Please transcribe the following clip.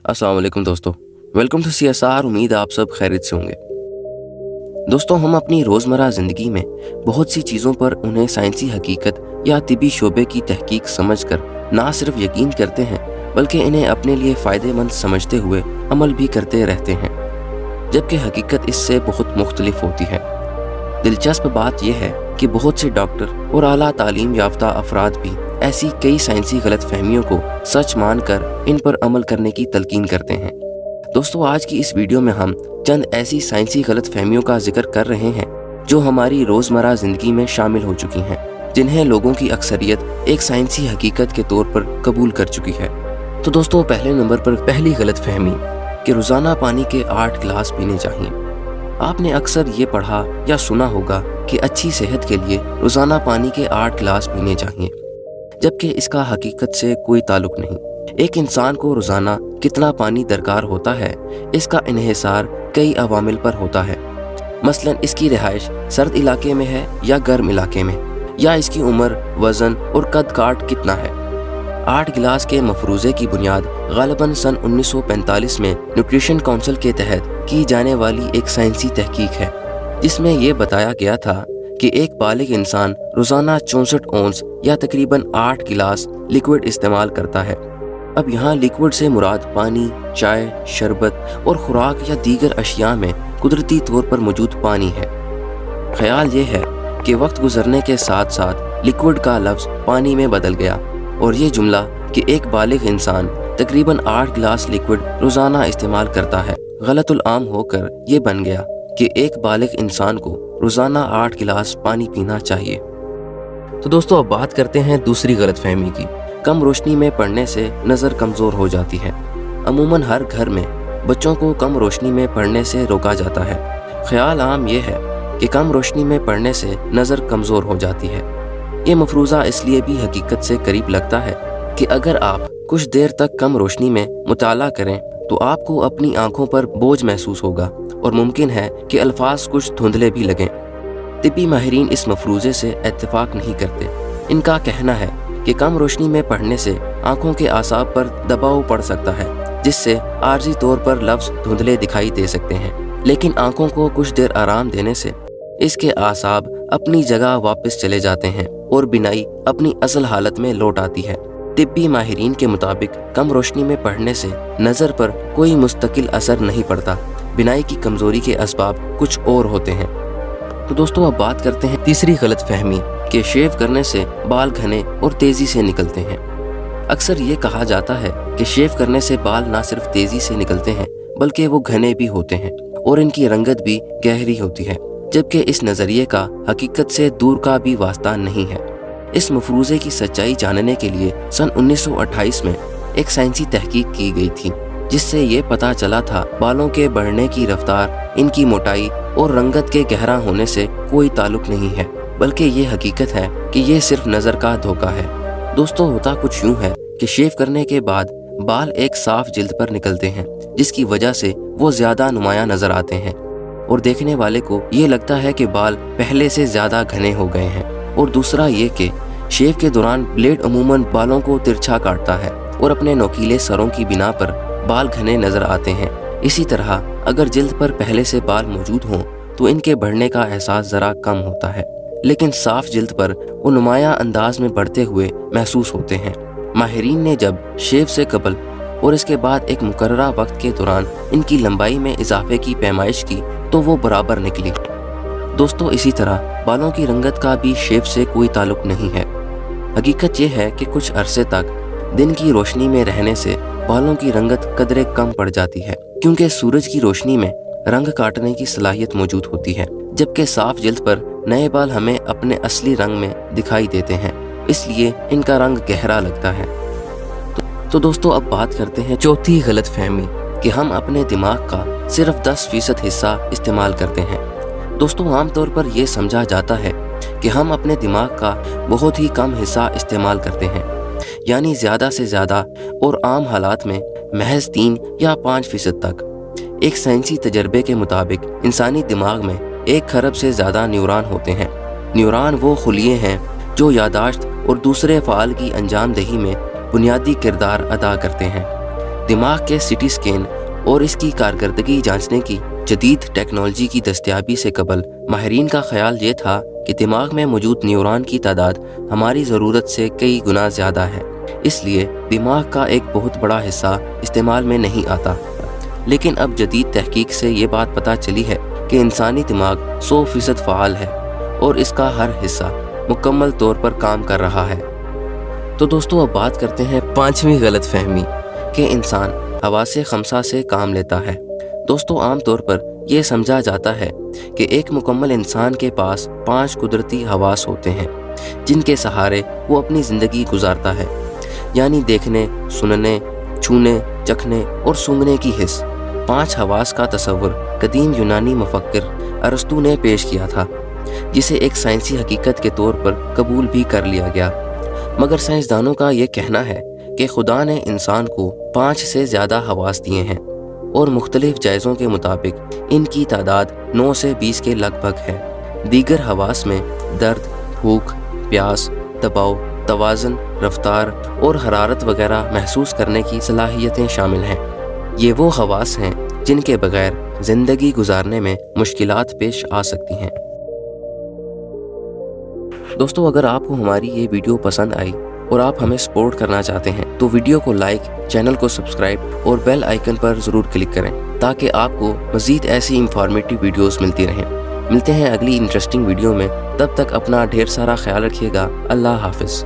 अस्सलाम वालेकुम दोस्तों। Welcome to CSR। उम्मीद आप सब खैरियत से होंगे। दोस्तों, हम अपनी रोज़मर्रा ज़िंदगी में बहुत सी चीज़ों पर उन्हें साइंसी हकीकत या तिबी शोबे की तहकीक समझकर ना सिर्फ यकीन करते हैं बल्कि इन्हें अपने लिए फ़ायदेमंद समझते हुए अमल भी करते रहते हैं, जबकि हकीकत इससे बहुत मुख्तलिफ होती है। दिलचस्प बात यह है कि बहुत से डॉक्टर और आला तालीम याफ्ता अफराद भी ऐसी कई साइंसी गलतफहमियों को सच मानकर इन पर अमल करने की तलकीन करते हैं। दोस्तों, आज की इस वीडियो में हम चंद ऐसी साइंसी गलतफहमियों का जिक्र कर रहे हैं जो हमारी रोज़मर्रा ज़िंदगी में शामिल हो चुकी हैं, जिन्हें लोगों की अक्सरियत एक साइंसी हकीकत के तौर पर कबूल कर चुकी है। तो दोस्तों, पहले नंबर पर पहली गलतफहमी कि रोज़ाना पानी के 8 गिलास पीने चाहिए। आपने अक्सर ये पढ़ा या सुना होगा कि अच्छी सेहत के लिए रोज़ाना पानी के 8 गिलास पीने चाहिए, जबकि इसका हकीकत से कोई ताल्लुक नहीं। एक इंसान को रोज़ाना कितना पानी दरकार होता है, इसका इन्हिसार कई अवामिल पर होता है। मसलन इसकी रिहाइश सर्द इलाके में है या गर्म इलाके में, या इसकी उम्र, वज़न और कद काट कितना है। 8 गिलास के मफरूज़े की बुनियाद ग़ालिबन सन 1945 में न्यूट्रिशन काउंसिल के तहत की जाने वाली एक साइंसी तहकीक है, जिसमें यह बताया गया था कि एक बालिग इंसान रोज़ाना 64 औंस या तकरीबन 8 गिलास लिक्विड इस्तेमाल करता है। अब यहाँ लिक्विड से मुराद पानी, चाय, शरबत और खुराक या दीगर अशिया में कुदरती तौर पर मौजूद पानी है। ख्याल ये है कि वक्त गुजरने के साथ साथ लिक्विड का लफ्ज़ पानी में बदल गया और ये जुमला कि एक बालिग इंसान तकरीबन 8 गिलास लिक्विड रोज़ाना इस्तेमाल करता है गलतुल आम होकर ये बन गया कि एक बालिग इंसान को रोज़ाना 8 गिलास पानी पीना चाहिए। तो दोस्तों, अब बात करते हैं दूसरी गलतफहमी की। कम रोशनी में पढ़ने से नज़र कमज़ोर हो जाती है। अमूमन हर घर में बच्चों को कम रोशनी में पढ़ने से रोका जाता है। ख्याल आम यह है कि कम रोशनी में पढ़ने से नज़र कमज़ोर हो जाती है। ये मफरूज़ा इसलिए भी हकीकत से करीब लगता है कि अगर आप कुछ देर तक कम रोशनी में मुताला करें तो आपको अपनी आंखों पर बोझ महसूस होगा और मुमकिन है कि अल्फाज कुछ धुंधले भी लगें। तिब्बी माहिरीन इस मफरूज़े से इत्तेफाक नहीं करते। इनका कहना है कि कम रोशनी में पढ़ने से आंखों के आसाब पर दबाव पड़ सकता है, जिससे आर्जी तौर पर लफ्ज़ धुंधले दिखाई दे सकते हैं, लेकिन आंखों को कुछ देर आराम देने से इसके आसाब अपनी जगह वापस चले जाते हैं और बिनाई अपनी असल हालत में लौट आती है। तिब्बी माहिरीन के मुताबिक कम रोशनी में पढ़ने से नज़र पर कोई मुस्तकिल असर नहीं पड़ता। बिनाई की कमज़ोरी के असबाब कुछ और होते हैं। तो दोस्तों, अब बात करते हैं तीसरी गलतफहमी कि शेव करने से बाल घने और तेज़ी से निकलते हैं। अक्सर ये कहा जाता है कि शेव करने से बाल ना सिर्फ तेज़ी से निकलते हैं बल्कि वो घने भी होते हैं और इनकी रंगत भी गहरी होती है, जबकि इस नज़रिए का हकीकत से दूर का भी वास्ता नहीं है। इस मफरूज़े की सच्चाई जानने के लिए सन 1928 में एक साइंसी तहकीक की गई थी, जिससे ये पता चला था बालों के बढ़ने की रफ्तार इनकी मोटाई और रंगत के गहरा होने से कोई ताल्लुक नहीं है, बल्कि ये हकीकत है कि ये सिर्फ नज़र का धोखा है। दोस्तों, होता कुछ यूँ है कि शेव करने के बाद बाल एक साफ जिल्द पर निकलते हैं, जिसकी वजह से वो ज़्यादा नुमायां नज़र आते हैं और देखने वाले को ये लगता है कि बाल पहले से ज़्यादा घने हो गए हैं। और दूसरा ये कि शेव के दौरान ब्लेड अमूमन बालों को तिरछा काटता है और अपने नोकीले सरों की बिना पर बाल घने नज़र आते हैं। इसी तरह अगर जिल्द पर पहले से बाल मौजूद हों तो इनके बढ़ने का एहसास ज़रा कम होता है, लेकिन साफ जिल्द पर वो नुमायां अंदाज में बढ़ते हुए महसूस होते हैं। माहिरीन ने जब शेव से कबल और इसके बाद एक मुकर्ररा वक्त के दौरान इनकी लंबाई में इजाफे की पैमाइश की तो वो बराबर निकली। दोस्तों, इसी तरह बालों की रंगत का भी शेव से कोई ताल्लुक नहीं है। हकीकत यह है कि कुछ अरसे तक दिन की रोशनी में रहने से बालों की रंगत कदरे कम पड़ जाती है, क्योंकि सूरज की रोशनी में रंग काटने की सलाहियत मौजूद होती है, जबकि साफ जिल्द पर नए बाल हमें अपने असली रंग में दिखाई देते हैं, इसलिए इनका रंग गहरा लगता है। तो दोस्तों, अब बात करते हैं चौथी गलतफहमी कि हम अपने दिमाग का सिर्फ 10% हिस्सा इस्तेमाल करते हैं। दोस्तों, आमतौर पर यह समझा जाता है कि हम अपने दिमाग का बहुत ही कम हिस्सा इस्तेमाल करते हैं, यानी ज़्यादा से ज़्यादा और आम हालात में महज 3 या 5% तक। एक साइंसी तजर्बे के मुताबिक इंसानी दिमाग में 1 खरब से ज़्यादा न्यूरॉन होते हैं। न्यूरॉन वो खुलिये हैं जो यादाश्त और दूसरे फ़ाल की अंजाम दही में बुनियादी किरदार अदा करते हैं। दिमाग के सिटी स्कैन और इसकी कारकर्दगी जांचने की जदीद टेक्नोलॉजी की दस्तयाबी से कबल माहिरीन का ख्याल ये था कि दिमाग में मौजूद न्यूरॉन की तादाद हमारी ज़रूरत से कई गुना ज़्यादा है, इसलिए दिमाग का एक बहुत बड़ा हिस्सा इस्तेमाल में नहीं आता। लेकिन अब जदीद तहकीक से ये बात पता चली है कि इंसानी दिमाग 100% फ़ाल है और इसका हर हिस्सा मुकम्मल तौर पर काम कर रहा है। तो दोस्तों, अब बात करते हैं पांचवी गलत फहमी कि इंसान हवासे खमसा से काम लेता है। दोस्तों, आमतौर पर यह समझा जाता है कि एक मुकम्मल इंसान के पास 5 कुदरती हवास होते हैं जिनके सहारे वो अपनी ज़िंदगी गुजारता है, यानी देखने, सुनने, छूने, चखने और सूंघने की हिस्स। 5 हवास का तस्वुर कदीम यूनानी मुफक्किर अरस्तू ने पेश किया था, जिसे एक साइंसी हकीकत के तौर पर कबूल भी कर लिया गया। मगर साइंसदानों का ये कहना है कि खुदा ने इंसान को 5 से ज़्यादा हवास दिए हैं और मुख्तलिफ जायज़ों के मुताबिक इनकी तादाद 9 से 20 के लगभग है। दीगर हवास में दर्द, भूख, प्यास, दबाव, तवाज़न, रफ्तार और हरारत वगैरह महसूस करने की सलाहियतें शामिल हैं। ये वो हवास हैं जिनके बगैर ज़िंदगी गुजारने में मुश्किलात पेश आ सकती हैं। दोस्तों, अगर आपको हमारी ये वीडियो पसंद आई और आप हमें सपोर्ट करना चाहते हैं तो वीडियो को लाइक, चैनल को सब्सक्राइब और बेल आइकन पर ज़रूर क्लिक करें ताकि आपको मज़ीद ऐसी इंफॉर्मेटिव वीडियोस मिलती रहें। मिलते हैं अगली इंटरेस्टिंग वीडियो में, तब तक अपना ढेर सारा ख्याल रखिएगा। अल्लाह हाफ़िज़।